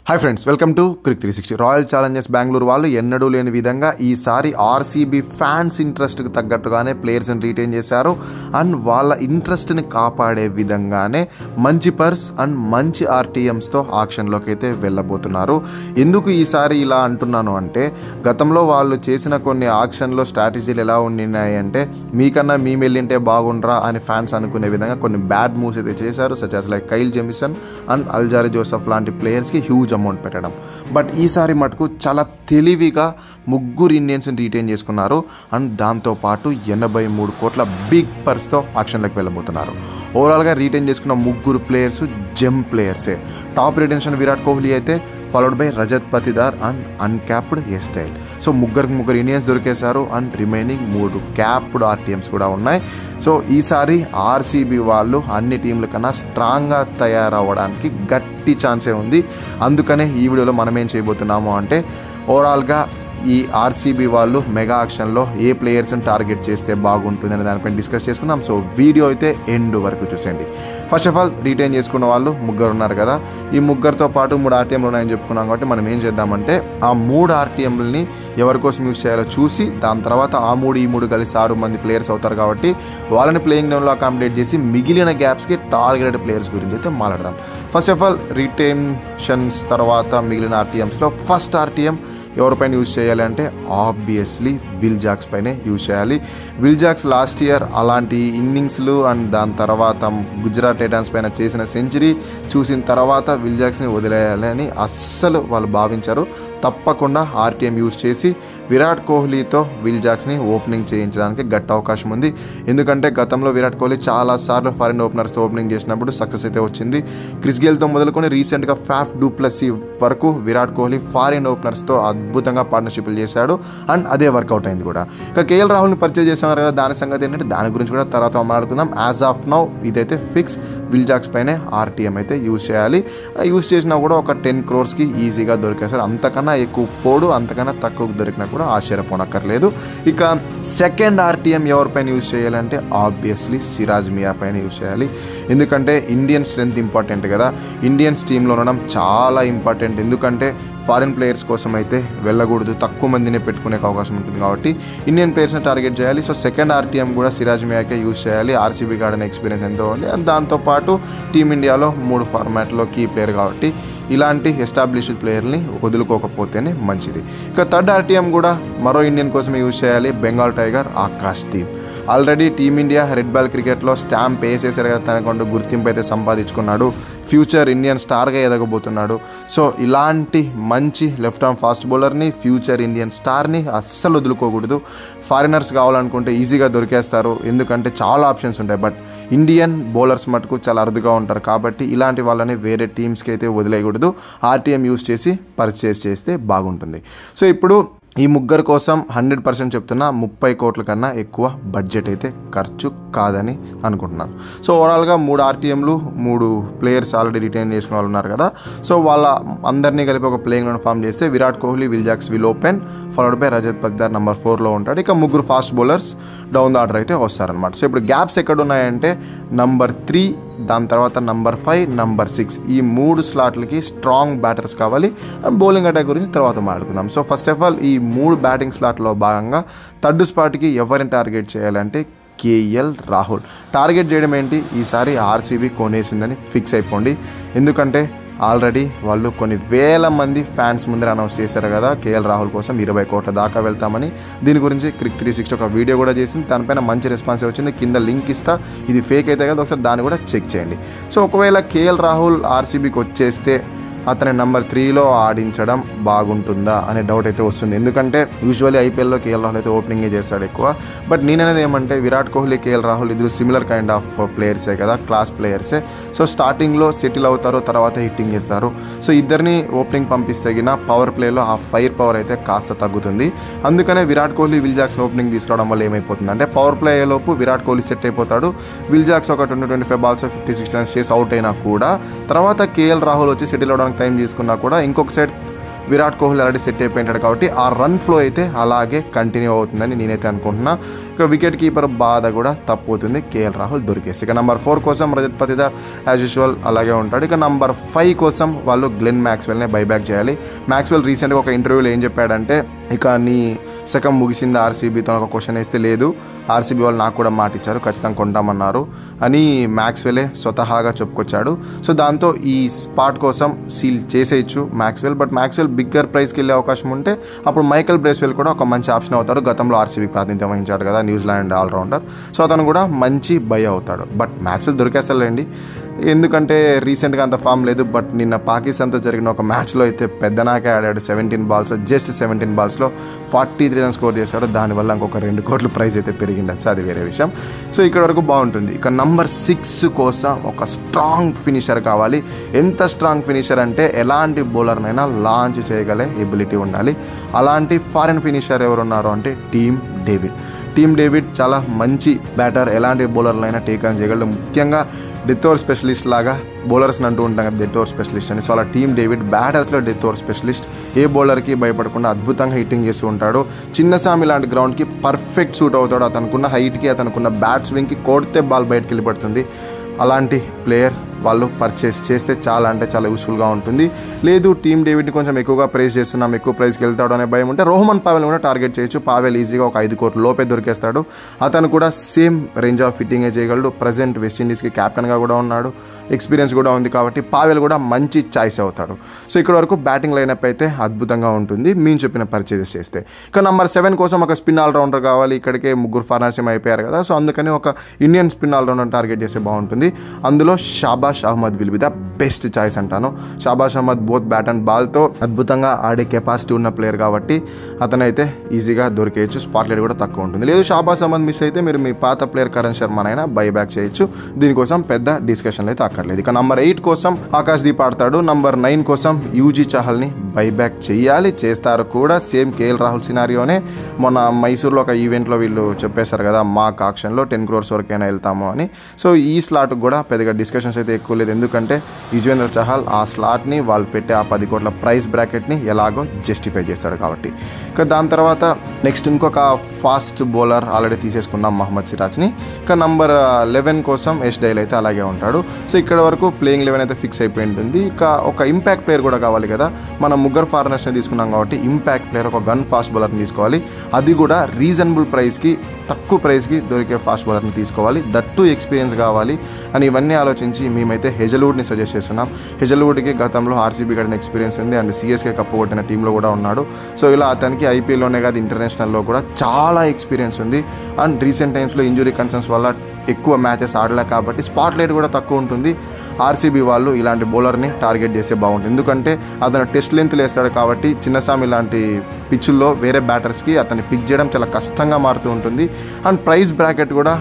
Hi friends, welcome to Crick 360. Royal Challengers Bengaluru వాళ్ళు ఎన్నడూ లేని విధంగా ఈసారి ఆర్సీబీ ఫ్యాన్స్ ఇంట్రెస్ట్కి తగ్గట్టుగానే ప్లేయర్స్ని రీటైన్ చేశారు. అండ్ వాళ్ళ ఇంట్రెస్ట్ని కాపాడే విధంగానే మంచి పర్స్ అండ్ మంచి ఆర్టీఎమ్స్తో ఆక్షన్లోకి అయితే వెళ్ళబోతున్నారు. ఎందుకు ఈసారి ఇలా అంటున్నాను అంటే, గతంలో వాళ్ళు చేసిన కొన్ని ఆక్షన్లో స్ట్రాటజీలు ఎలా ఉన్నాయి అంటే, మీకన్నా మేము వెళ్ళింటే బాగుండ్రా అని ఫ్యాన్స్ అనుకునే విధంగా కొన్ని బ్యాడ్ మూవ్స్ అయితే చేశారు. Such as like Kyle Jamieson and Alzarri Joseph లాంటి ప్లేయర్స్కి హ్యూజ్ అమౌంట్ పెట్టడం. బట్ ఈసారి మటుకు చాలా తెలివిగా ముగ్గురు ఇండియన్స్ని రీటైన్ చేసుకున్నారు. అండ్ దాంతోపాటు 83 కోట్ల బిగ్ పర్స్తో ఆక్షన్లోకి వెళ్ళబోతున్నారు. ఓవరాల్గా రీటైన్ చేసుకున్న ముగ్గురు ప్లేయర్స్ జెమ్ ప్లేయర్సే. టాప్ రిటెన్షన్ విరాట్ కోహ్లీ అయితే, followed by Rajat Patidar and uncapped ఎస్టైల్. సో ముగ్గురు ఇండియన్స్ దొరికేశారు. అండ్ రిమైనింగ్ 3 క్యాప్డ్ ఆర్టీఎమ్స్ కూడా ఉన్నాయి. సో ఈసారి ఆర్సీబీ వాళ్ళు అన్ని టీంల కన్నా స్ట్రాంగ్గా తయారవ్వడానికి గట్టి ఛాన్సే ఉంది. అందుకనే ఈ వీడియోలో మనం ఏం చేయబోతున్నాము అంటే, ఓవరాల్గా ఈ ఆర్సీబీ వాళ్ళు మెగా ఆక్షన్లో ఏ ప్లేయర్స్ని టార్గెట్ చేస్తే బాగుంటుంది అనే దానిపైన డిస్కస్ చేసుకుందాం. సో వీడియో అయితే ఎండ్ వరకు చూసేయండి. ఫస్ట్ ఆఫ్ ఆల్, రీటైన్ చేసుకున్న వాళ్ళు ముగ్గురు ఉన్నారు కదా. ఈ ముగ్గురితో పాటు 3 ఆర్టీఎంలు ఉన్నాయని చెప్పుకున్నాం కాబట్టి మనం ఏం చేద్దామంటే, ఆ 3 ఆర్టీఎంలని ఎవరి కోసం యూజ్ చేయాలో చూసి, దాని తర్వాత ఆ 3 కలిసి 6 మంది ప్లేయర్స్ అవుతారు కాబట్టి వాళ్ళని ప్లేయింగ్ లెవెల్లో అకామిడేట్ చేసి మిగిలిన గ్యాప్స్కి టార్గెటెడ్ ప్లేయర్స్ గురించి అయితే మాట్లాడదాం. ఫస్ట్ ఆఫ్ ఆల్, రిటెన్షన్స్ తర్వాత మిగిలిన ఆర్టీఎమ్స్లో ఫస్ట్ ఆర్టీఎం ఎవరిపైన యూజ్ చేయాలి అంటే, ఆబ్వియస్లీ విల్ జాక్స్ పైనే యూజ్ చేయాలి. విల్ జాక్స్ లాస్ట్ ఇయర్ అలాంటి ఇన్నింగ్స్లు అండ్ దాని తర్వాత గుజరాత్ టైటాన్స్ పైన చేసిన సెంచరీ చూసిన తర్వాత విల్ జాక్స్ని వదిలేయాలి అని అస్సలు వాళ్ళు భావించారు. తప్పకుండా ఆర్టీఎం యూజ్ చేసి విరాట్ కోహ్లీతో విల్ జాక్స్ని ఓపెనింగ్ చేయించడానికి గట్టి అవకాశం ఉంది. ఎందుకంటే గతంలో విరాట్ కోహ్లీ చాలాసార్లు ఫారిన్ ఓపెనర్స్తో ఓపెనింగ్ చేసినప్పుడు సక్సెస్ అయితే వచ్చింది. క్రిస్ గేల్తో మొదలుకొని రీసెంట్గా ఫాఫ్ డు ప్లెసీ వరకు విరాట్ కోహ్లీ ఫారిన్ ఓపెనర్స్తో అద్భుతంగా పార్ట్నర్షిప్లు చేశాడు. అండ్ అదే వర్కౌట్ అయింది కూడా. ఇక కేఎల్ రాహుల్ని పర్చేజ్ చేస్తున్నారు కదా, దాని సంగతి ఏంటంటే దాని గురించి కూడా తర్వాత మాట్లాడుకుందాం. యాజ్ ఆఫ్ నౌ ఇదైతే ఫిక్స్. విల్ జాక్స్ పైనే ఆర్టీఎం అయితే యూజ్ చేయాలి. యూజ్ చేసినా కూడా ఒక 10 crores ఈజీగా దొరికేసాడు. అంతకన్నా ఎక్కువ పోడు, అంతకన్నా తక్కువ దొరికినా కూడా ఆశ్చర్యపోనక్కర్లేదు. ఇక సెకండ్ ఆర్టీఎం ఎవరిపైన యూజ్ చేయాలంటే, ఆబ్వియస్లీ సిరాజ్ మియా పైన యూజ్ చేయాలి. ఎందుకంటే ఇండియన్ స్ట్రెంత్ ఇంపార్టెంట్ కదా. ఇండియన్స్ టీంలో ఉండడం చాలా ఇంపార్టెంట్. ఎందుకంటే ఫారిన్ ప్లేయర్స్ కోసం అయితే వెళ్ళకూడదు, తక్కువ మందిని పెట్టుకునే అవకాశం ఉంటుంది కాబట్టి ఇండియన్ ప్లేయర్స్ని టార్గెట్ చేయాలి. సో సెకండ్ ఆర్టీఎం కూడా సిరాజ్ మియాకే యూజ్ చేయాలి. ఆర్సీబీ ఆడిన ఎక్స్పీరియన్స్ ఎంతో ఉంది. అండ్ దాంతోపాటు టీమిండియాలో 3 ఫార్మాట్లో కీ ప్లేయర్ కాబట్టి ఇలాంటి ఎస్టాబ్లిష్డ్ ప్లేయర్ని వదులుకోకపోతేనే మంచిది. ఇక థర్డ్ ఆర్టీఎం కూడా మరో ఇండియన్ కోసమే యూజ్ చేయాలి. Bengal tiger Akashdeep. Already team India red ball క్రికెట్లో స్టాంప్ వేసేసారు కదా, తనకంటూ గుర్తింపు అయితే సంపాదించుకున్నాడు. ఫ్యూచర్ ఇండియన్ స్టార్గా ఎదగబోతున్నాడు. సో ఇలాంటి మంచి లెఫ్ట్ ఆర్మ్ ఫాస్ట్ బౌలర్ని, ఫ్యూచర్ ఇండియన్ స్టార్ని అస్సలు వదులుకోకూడదు. ఫారినర్స్ కావాలనుకుంటే ఈజీగా దొరికేస్తారు, ఎందుకంటే చాలా ఆప్షన్స్ ఉంటాయి. బట్ ఇండియన్ బౌలర్స్ మటుకు చాలా అరుదుగా ఉంటారు కాబట్టి ఇలాంటి వాళ్ళని వేరే టీమ్స్కి అయితే వదిలేయకూడదు. ఆర్టీఎం యూజ్ చేసి పర్చేస్ చేస్తే బాగుంటుంది. సో ఇప్పుడు ఈ ముగ్గురు కోసం 100% చెప్తున్నా, 30 కోట్ల కన్నా ఎక్కువ బడ్జెట్ అయితే ఖర్చు కాదని అనుకుంటున్నాను. సో ఓవరాల్గా 3 ఆర్టీఎంలు, 3 ప్లేయర్స్ ఆల్రెడీ రిటైన్ చేసుకున్న వాళ్ళు ఉన్నారు కదా. సో వాళ్ళ అందరినీ కలిపి ఒక ప్లేయింగ్ లెవెన్ ఫామ్ చేస్తే Virat Kohli, Will Jacks will open, followed by Rajat Patidar number 4లో ఉంటాడు. ఇక 3 fast bowlers down the order అయితే వస్తారనమాట. సో ఇప్పుడు గ్యాప్స్ ఎక్కడ ఉన్నాయంటే, నెంబర్ 3, దాని తర్వాత నెంబర్ 5, నెంబర్ 6 ఈ 3 స్లాట్లకి స్ట్రాంగ్ బ్యాటర్స్ కావాలి. బౌలింగ్ అటాక్ గురించి తర్వాత మాట్లాడుకుందాం. సో ఫస్ట్ ఆఫ్ ఆల్, ఈ 3 బ్యాటింగ్ స్లాట్లో భాగంగా థర్డ్ స్పాట్కి ఎవరిని టార్గెట్ చేయాలంటే కేఎల్ రాహుల్. టార్గెట్ చేయడం ఏంటి, ఈసారి ఆర్సీబీ కొనేసిందని ఫిక్స్ అయిపోండి. ఎందుకంటే ఆల్రెడీ వాళ్ళు కొన్ని వేల మంది ఫ్యాన్స్ ముందర అనౌన్స్ చేశారు కదా కేఎల్ రాహుల్ కోసం 20 కోట్ల దాకా వెళ్తామని. దీని గురించి క్రిక్ 360 ఒక వీడియో కూడా చేసింది. దానిపైన మంచి రెస్పాన్స్ వచ్చింది. కింద లింక్ ఇస్తా, ఇది ఫేక్ అయితే కదా ఒకసారి దాన్ని కూడా చెక్ చేయండి. సో ఒకవేళ కేఎల్ రాహుల్ ఆర్సీబీకి వచ్చేస్తే అతని నెంబర్ 3లో ఆడించడం బాగుంటుందా అనే డౌట్ అయితే వస్తుంది. ఎందుకంటే యూజువల్లీ ఐపీఎల్లో కేఎల్ రాహుల్ అయితే ఓపెనింగే చేస్తాడు ఎక్కువ. బట్ నేననేది ఏమంటే, విరాట్ కోహ్లీ, కేఎల్ రాహుల్ ఇద్దరు సిమిలర్ కైండ్ ఆఫ్ ప్లేయర్సే కదా, క్లాస్ ప్లేయర్సే. సో స్టార్టింగ్లో సెటిల్ అవుతారు, తర్వాత హిట్టింగ్ చేస్తారు. సో ఇద్దరిని ఓపెనింగ్ పంపిస్తే గిన పవర్ ప్లేలో ఆ ఫైర్ పవర్ అయితే కాస్త తగ్గుతుంది. అందుకనే Virat Kohli, Will Jacks opening తీసుకురావడం వల్ల ఏమైపోతుంది అంటే, పవర్ ప్లే అయ్యేలోపు విరాట్ కోహ్లీ సెట్ అయిపోతాడు. విల్ జాక్స్ ఒక 20-25 బాల్స్ 56 రన్స్ చేసి అవుట్ అయినా కూడా తర్వాత కేఎల్ రాహుల్ వచ్చి సెటిల్ అవడానికి టైం తీసుకున్నా కూడా ఇంకొక side Virat Kohli already set అయిపోయింటాడు కాబట్టి ఆ రన్ ఫ్లో అయితే అలాగే కంటిన్యూ అవుతుందని నేనైతే అనుకుంటున్నా. ఇక వికెట్ కీపర్ బాధ కూడా తప్పుతుంది కేఎల్ రాహుల్ దొరికేసి. ఇక నంబర్ 4 కోసం రజత్ పతిదార్ యాజ్ యూజువల్ అలాగే ఉంటాడు. ఇక నంబర్ 5 కోసం వాళ్ళు గ్లెన్ మ్యాక్స్వెల్నే బైబ్యాక్ చేయాలి. మ్యాక్స్వెల్ రీసెంట్గా ఒక ఇంటర్వ్యూలో ఏం చెప్పాడంటే, ఇక నీ శకం ముగిసింది ఆర్సీబీతో ఒక క్వశ్చన్ వేస్తే లేదు, ఆర్సీబీ వాళ్ళు నాకు కూడా మాట ఇచ్చారు, ఖచ్చితంగా కొంటామన్నారు అని మ్యాక్స్వెలే స్వతహాగా చెప్పుకొచ్చాడు. సో దాంతో ఈ స్పాట్ కోసం సీల్ చేసేయచ్చు మ్యాక్స్వెల్. బట్ మ్యాక్స్వెల్ బిగ్గర్ ప్రైస్కి వెళ్ళే అవకాశం ఉంటే అప్పుడు మైకెల్ బ్రేస్వెల్ కూడా ఒక మంచి ఆప్షన్ అవుతాడు. గతంలో ఆర్సీబీ ప్రాతినిధ్యం వహించాడు కదా, న్యూజిలాండ్ ఆల్రౌండర్. సో అతను కూడా మంచి బై అవుతాడు. బట్ మ్యాక్స్వెల్ దొరికేస్తాడండి, ఎందుకంటే రీసెంట్గా అంత ఫామ్ లేదు. బట్ నిన్న పాకిస్తాన్తో జరిగిన ఒక మ్యాచ్లో అయితే పెద్దనాకే ఆడాడు. 17 బాల్స్, జస్ట్ 17 బాల్స్లో 43 రన్స్ స్కోర్ చేశాడు. దానివల్ల ఇంకొక 2 కోట్ల ప్రైజ్ అయితే పెరిగిండొచ్చు, అది వేరే విషయం. సో ఇక్కడ వరకు బాగుంటుంది. ఇక నంబర్ 6 కోసం ఒక స్ట్రాంగ్ ఫినిషర్ కావాలి. ఎంత స్ట్రాంగ్ ఫినిషర్ అంటే ఎలాంటి బౌలర్నైనా లాంచ్ చేయగలే ఎబిలిటీ ఉండాలి. అలాంటి ఫారెన్ ఫినిషర్ ఎవరున్నారు అంటే టీమ్ డేవిడ్ చాలా మంచి బ్యాటర్, ఎలాంటి బౌలర్లైనా టేక్ ఆన్ చేయగలడు. ముఖ్యంగా డెత్ ఓవర్ స్పెషలిస్ట్ లాగా బౌలర్స్ని అంటూ ఉంటాం కదా, డెత్ ఓవర్ స్పెషలిస్ట్ అని. సో అలా టీమ్ డేవిడ్ బ్యాటర్స్లో డెత్ ఓవర్ స్పెషలిస్ట్, ఏ బౌలర్కి భయపడకుండా అద్భుతంగా హిట్టింగ్ చేస్తూ ఉంటాడు. చిన్నసామి లాంటి గ్రౌండ్కి పర్ఫెక్ట్ సూట్ అవుతాడు. అతనుకున్న హైట్కి, అతనుకున్న బ్యాట్ స్వింగ్కి కొడితే బాల్ బయటకు వెళ్ళిపడుతుంది. అలాంటి ప్లేయర్ వాళ్ళు పర్చేస్ చేస్తే చాలా అంటే చాలా యూస్ఫుల్గా ఉంటుంది. లేదు టీమ్ డేవిడ్ని కొంచెం ఎక్కువగా ప్రైస్ చేస్తున్నాం, ఎక్కువ ప్రైస్కి వెళ్తాడు అనే భయం ఉంటే రోహమన్ పావెల్ కూడా టార్గెట్ చేయొచ్చు. పావెల్ ఈజీగా ఒక 5 కోట్ల లోపే దొరికేస్తాడు. అతను కూడా సేమ్ రేంజ్ ఆఫ్ ఫిట్టింగే చేయగలడు. ప్రజెంట్ వెస్టిండీస్కి కెప్టెన్గా కూడా ఉన్నాడు, ఎక్స్పీరియన్స్ కూడా ఉంది కాబట్టి పావెల్ కూడా మంచి చాయిస్ అవుతాడు. సో ఇక్కడ వరకు బ్యాటింగ్ లైనప్ అయితే అద్భుతంగా ఉంటుంది మేము చెప్పిన పర్చేజెస్ చేస్తే. ఇక నంబర్ 7 కోసం ఒక స్పిన్ ఆల్రౌండర్ కావాలి. ఇక్కడికే 3 ఫార్నర్స్ అయిపోయారు కదా, సో అందుకని ఒక ఇండియన్ స్పిన్ ఆల్రౌండర్ టార్గెట్ చేస్తే బాగుంటుంది. అందులో Shahbaz Ahmed will be the best choice అంటాను. Shahbaz Ahmed both bat and బాల్తో అద్భుతంగా ఆడే కెపాసిటీ ఉన్న ప్లేయర్ కాబట్టి అతనైతే ఈజీగా దొరికేయచ్చు. స్పాట్లైట్ కూడా తక్కువ ఉంటుంది. లేదు షాబాష్ అహ్మద్ మిస్ అయితే మీరు మీ పాత ప్లేయర్ కరణ్ శర్మనైనా బైబ్యాక్ చేయొచ్చు. దీనికోసం పెద్ద డిస్కషన్లు అయితే అక్కర్లేదు. ఇక నంబర్ 8 కోసం ఆకాష్ దీప్ ఆడతాడు. నంబర్ 9 కోసం యూజీ చహల్ని బైబ్యాక్ చేయాలి, చేస్తారు కూడా. సేమ్ కేఎల్ రాహుల్ సినారియోనే. మొన్న మైసూర్లో ఒక ఈవెంట్లో వీళ్ళు చెప్పేశారు కదా, మాక్ ఆక్షన్లో 10 crores వరకైనా వెళ్తాము అని. సో ఈ స్లాట్ కూడా పెద్దగా డిస్కషన్స్ అయితే ఎక్కువ లేదు, ఎందుకంటే యుజ్వేంద్ర చహల్ ఆ స్లాట్ని వాళ్ళు పెట్టే ఆ 10 కోట్ల ప్రైస్ బ్రాకెట్ని ఎలాగో జస్టిఫై చేస్తాడు కాబట్టి. ఇక దాని తర్వాత నెక్స్ట్ ఇంకొక ఫాస్ట్ బౌలర్ ఆల్రెడీ తీసేసుకున్నాం, మహమ్మద్ సిరాజ్ని. ఇక నంబర్ 11 కోసం యష్ డైల్ అయితే అలాగే ఉంటాడు. సో ఇక్కడ వరకు ప్లేయింగ్ 11 అయితే ఫిక్స్ అయిపోయి ఉంటుంది. ఇక ఒక ఇంపాక్ట్ ప్లేయర్ కూడా కావాలి కదా, మనం 3 ఫారినర్స్ని తీసుకున్నాం కాబట్టి ఇంపాక్ట్ ప్లేయర్ ఒక గన్ ఫాస్ట్ బౌలర్ని తీసుకోవాలి. అది కూడా రీజనబుల్ ప్రైస్కి, తక్కువ ప్రైస్కి దొరికే ఫాస్ట్ బౌలర్ని తీసుకోవాలి. దట్టు ఎక్స్పీరియన్స్ కావాలి అని ఇవన్నీ ఆలోచించి మేమైతే హెజల్వుడ్ని సజెస్ట్ చేస్తున్నాం. హెజల్వుడ్కి గతంలో ఆర్సీబీ కడిన ఎక్స్పీరియన్స్ ఉంది అండ్ సిఎస్కే కప్పు కొట్టిన టీంలో కూడా ఉన్నాడు. సో ఇలా అతనికి ఐపీఎల్లోనే కాదు ఇంటర్నేషనల్లో కూడా చాలా ఎక్స్పీరియన్స్ ఉంది. అండ్ రీసెంట్ టైమ్స్లో ఇంజురీ కన్సర్న్స్ వల్ల ఎక్కువ మ్యాచెస్ ఆడలే కాబట్టి స్పాట్ లైట్ కూడా తక్కువ ఉంటుంది. ఆర్సీబీ వాళ్ళు ఇలాంటి బౌలర్ని టార్గెట్ చేస్తే బాగుంటుంది, ఎందుకంటే అతను టెస్ట్ లెంత్లు వేస్తాడు కాబట్టి చిన్నసామి లాంటి పిచ్చుల్లో వేరే బ్యాటర్స్కి అతన్ని పిక్ చేయడం చాలా కష్టంగా మారుతూ ఉంటుంది. అండ్ ప్రైస్ బ్రాకెట్ కూడా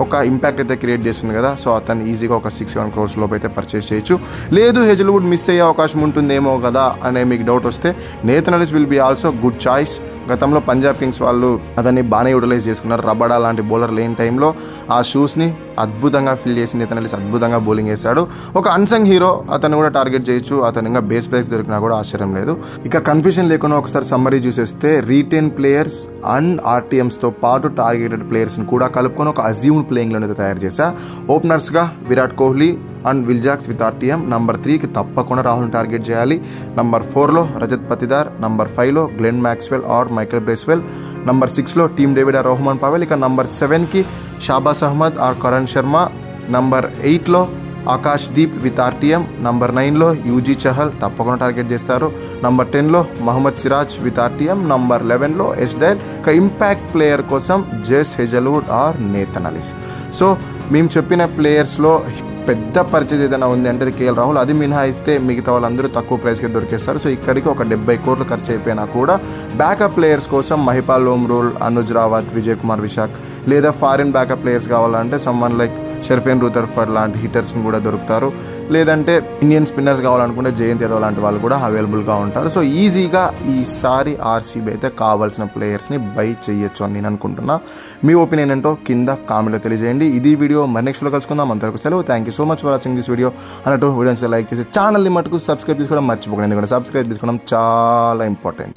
ఒక ఇంపాక్ట్ అయితే క్రియేట్ చేస్తుంది కదా, సో అతను ఈజీగా ఒక 6-7 crores లోపు అయితే పర్చేస్ చేయొచ్చు. లేదు హెజల్వుడ్ మిస్ అయ్యే అవకాశం ఉంటుందేమో కదా అనే మీకు డౌట్ వస్తే Nathan Ellis will be also good choice. గతంలో పంజాబ్ కింగ్స్ వాళ్ళు అతన్ని బాగానే యూటిలైజ్ చేసుకున్నారు. రబడా లాంటి బౌలర్ లేని టైంలో ఆ షూస్ని అద్భుతంగా ఫిల్ చేసి నేథన్ ఎలిస్ అద్భుతంగా బౌలింగ్ వేశాడు. ఒక అన్సంగ్ హీరో, అతను కూడా టార్గెట్ చేయొచ్చు. అతను ఇంకా బేస్ ప్రైస్ దొరికినా కూడా ఆశ్చర్యం లేదు. ఇక కన్ఫ్యూజన్ లేకుండా ఒకసారి సమ్మరీ చూసేస్తే రీటైన్ ప్లేయర్స్ అండ్ ఆర్టీఎమ్స్తో పాటు టార్గెటెడ్ ప్లేయర్స్ని కూడా కలుపుకొని ఒక అజ్యూమ్డ్ ప్లేయింగ్ అయితే తయారు చేశా. ఓపెనర్స్గా Virat Kohli and Will Jacks with RTM. Number 3కి తప్పకుండా రాహుల్ని టార్గెట్ చేయాలి. నంబర్ 4లో రజత్ పతిదార్. నంబర్ 5లో Glenn Maxwell or Michael Bracewell. Number 6లో Tim David or Rovman Powell. ఇక నంబర్ 7కి షాబాజ్ అహ్మద్ ఆర్ కరణ్ శర్మ. నంబర్ 8లో Akash Deep with RTM. Number 9లో యూజీ చహల్ తప్పకుండా టార్గెట్ చేస్తారు. నంబర్ 10లో Mohammed Siraj with RTM. Number 11లో యష్ డైల్. ఇక ఇంపాక్ట్ ప్లేయర్ కోసం Josh Hazlewood or Nathan Ellis. So మేము చెప్పిన ప్లేయర్స్లో పెద్ద పర్చేజ్ ఏదైనా ఉంది అంటే కేఎల్ రాహుల్, అది మినహాయిస్తే మిగతా వాళ్ళందరూ తక్కువ ప్రైస్కి దొరికేస్తారు. సో ఇక్కడికి ఒక 70 కోట్లు ఖర్చు అయిపోయినా కూడా బ్యాకప్ ప్లేయర్స్ కోసం మహిపాల్ లోమ్రూల్, అనుజ్ రావత్, విజయ్ కుమార్ విశాఖ్, లేదా ఫారిన్ బ్యాకప్ ప్లేయర్స్ కావాలంటే సమ్మన్ లైక్ షెర్ఫెన్ రూథర్ఫర్డ్ లాంటి హిట్టర్స్ని కూడా దొరుకుతారు. లేదంటే ఇండియన్ స్పిన్నర్స్ కావాలనుకుంటే జయంత్ యాదవ్ లాంటి వాళ్ళు కూడా అవైలబుల్గా ఉంటారు. సో ఈజీగా ఈసారి ఆర్సీబీ అయితే కావాల్సిన ప్లేయర్స్ని బై చేయొచ్చు అని నేను అనుకుంటున్నా. మీ ఒపీనియన్ ఏంటో కింద కామెంట్లో తెలియజేయండి. ఇది వీడియో మరి నెక్స్ట్లో కలుసుకుందాం. అంతవరకు సెలవు. Thank you. So much for watching this video అన్నట్టు వీడియో లైక్ చేసి ఛానల్ని మటుకు సబ్స్క్రైబ్ చేసుకోవడం మర్చిపోకండి, ఎందుకంటే సబ్స్క్రైబ్ చేసుకోవడం చాలా ఇంపార్టెంట్.